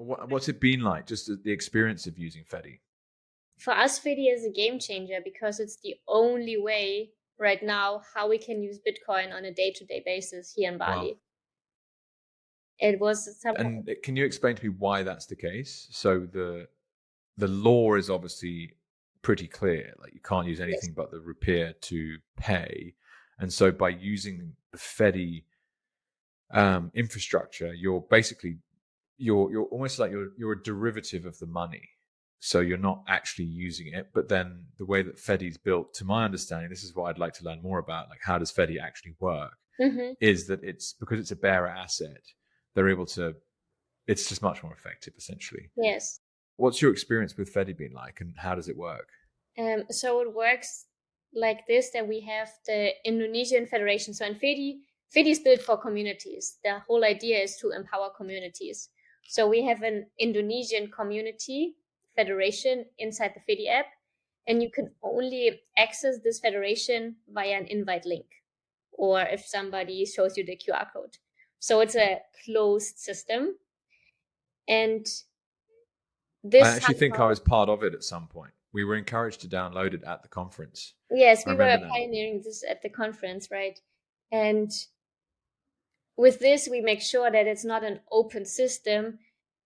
What's it been like, just the experience of using Fedi? For us, Fedi is a game changer because it's the only way right now how we can use Bitcoin on a day-to-day basis here in Wow. Bali. It was somehow, And can you explain to me why that's the case? So the law is obviously pretty clear. Like you can't use yes. anything but the rupiah to pay. And so by using the Fedi infrastructure, you're basically you're almost like you're a derivative of the money. So you're not actually using it. But then the way that Fedi's built, to my understanding, this is what I'd like to learn more about. Like how does Fedi actually work? Mm-hmm. Is that it's because it's a bearer asset, they're able to. It's just much more effective, essentially. Yes. What's your experience with Fedi been like, and how does it work? So it works like this, that we have the Indonesian Federation. So in Fedi is built for communities. The whole idea is to empower communities. So we have an Indonesian community federation inside the Fedi app, and you can only access this federation via an invite link, or if somebody shows you the QR code. So it's a closed system. And I this actually think I somehow, was part of it at some point. We were encouraged to download it at the conference. yes, I we were remember now. pioneering this at the conference, right? And with this, we make sure that it's not an open system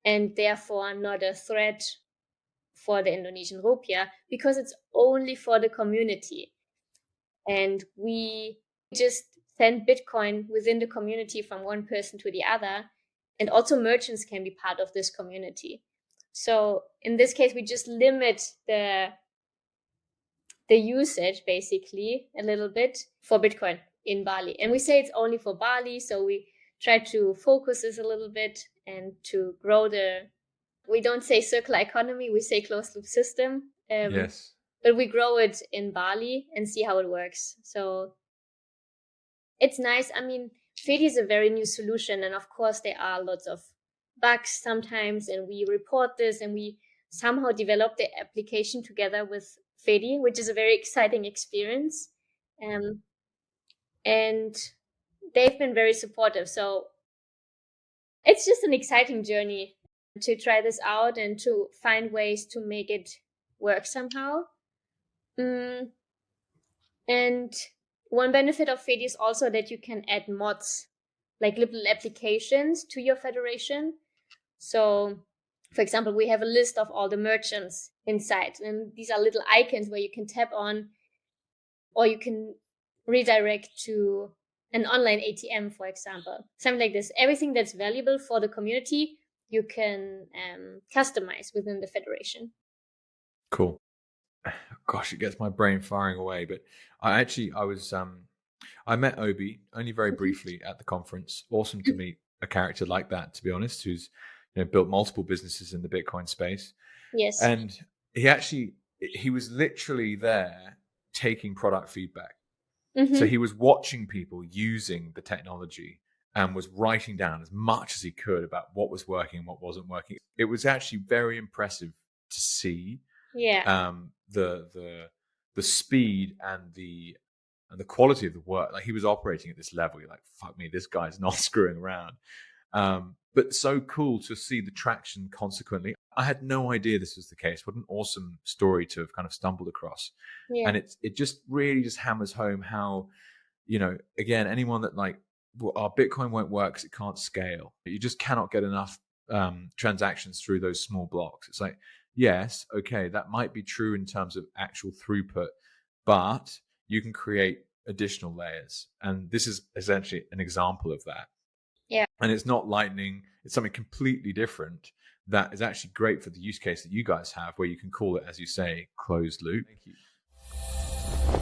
and therefore not a threat for the Indonesian rupiah, because it's only for the community. And we just send Bitcoin within the community from one person to the other. And also merchants can be part of this community. So in this case, we just limit the usage basically a little bit for Bitcoin in Bali. And we say it's only for Bali. So we try to focus this a little bit and to grow we don't say circular economy, we say closed loop system. Yes. But we grow it in Bali and see how it works. So it's nice. I mean, Fedi is a very new solution. And of course, there are lots of bugs sometimes. And we report this and we somehow develop the application together with Fedi, which is a very exciting experience. Um, and they've been very supportive. So it's just an exciting journey to try this out and to find ways to make it work somehow. Mm, and one benefit of Fedi is also that you can add mods, like little applications to your federation. So, for example, we have a list of all the merchants inside, and these are little icons where you can tap on, or you can redirect to an online ATM, for example, something like this. Everything that's valuable for the community, you can customize within the federation. Cool. Gosh, it gets my brain firing away. But I met Obi only very briefly at the conference. Awesome to meet a character like that, to be honest, who's built multiple businesses in the Bitcoin space. Yes. And he was literally there taking product feedback. So Mm-hmm. he was watching people using the technology and was writing down as much as he could about what was working and what wasn't working. It was actually very impressive to see Yeah. the speed and the quality of the work. Like he was operating at this level. You're like, fuck me, this guy's not screwing around. But so cool to see the traction consequently. I had no idea this was the case. What an awesome story to have kind of stumbled across. Yeah. And it just really just hammers home how, again, anyone that like, well, our Bitcoin won't work because it can't scale. You just cannot get enough transactions through those small blocks. It's like, yes, okay, that might be true in terms of actual throughput, but you can create additional layers. And this is essentially an example of that. Yeah. And it's not Lightning, it's something completely different that is actually great for the use case that you guys have, where you can call it, as you say, closed loop. Thank you.